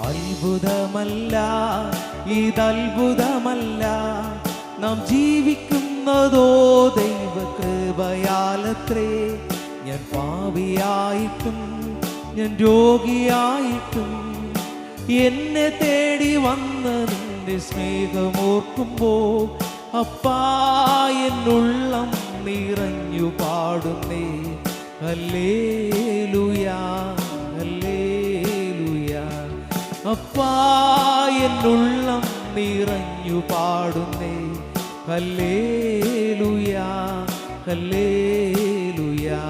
അത്ഭുതമല്ല, ഇതത്ഭുതമല്ല, നാം ജീവിക്കുന്നതോ ദൈവകൃപയാലത്രേ. ഞാൻ പാപിയായിട്ടും ഞാൻ രോഗിയായിട്ടും എന്നെ തേടി വന്ന നിന്റെ സ്നേഹമോർക്കുമ്പോ അപ്പാ എന്നുള്ളം നിറഞ്ഞു പാടുന്നേ ഹല്ലേലൂയാ, ഹല്ലേലൂയാ. അപ്പാ എന്നുള്ളം നിറഞ്ഞു പാടുന്നേ ഹല്ലേലൂയാ, ഹല്ലേലൂയാ.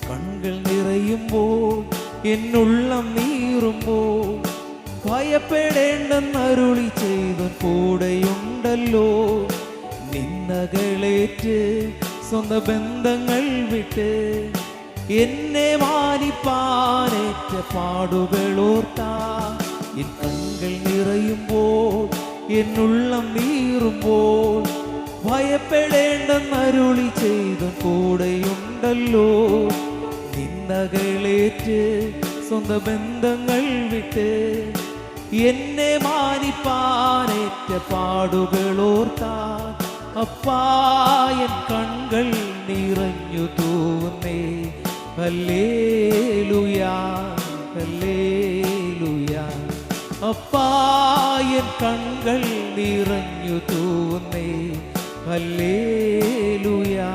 കണ്ണുകൾ നിറയുമ്പോൾ എന്നുള്ളം നീറുമ്പോൾ ഭയപ്പെടേണ്ടെന്നരുളി ചെയ്തൻ കൂടെയുണ്ടല്ലോ. നിന്ദകളേറ്റ് സ്വന്തം ബന്ധങ്ങൾ വിട്ട് എന്നെ മാനിപ്പാനേറ്റ പാടുകളോർത്താ. എൻ കണ്ണുകൾ നിറയുമ്പോൾ എന്നുള്ളം നീറുമ്പോൾ ഭയപ്പെടേണ്ടെന്നരുളി ചെയ്തൻ കൂടെയുണ്ടല്ലോ. നിന്ദകളേറ്റ് സ്വന്തം ബന്ധങ്ങൾ വിട്ട് എന്നെ മാനിപ്പാനേറ്റ പാടുകളോർത്താൻ അപ്പായൻ കണ്ണുകൾ നിറഞ്ഞു തൂന്നേ ഹല്ലേലൂയാ, ഹല്ലേലൂയാ. അപ്പായൻ കണ്ണുകൾ നിറഞ്ഞു തൂന്നേ ഹല്ലേലൂയാ.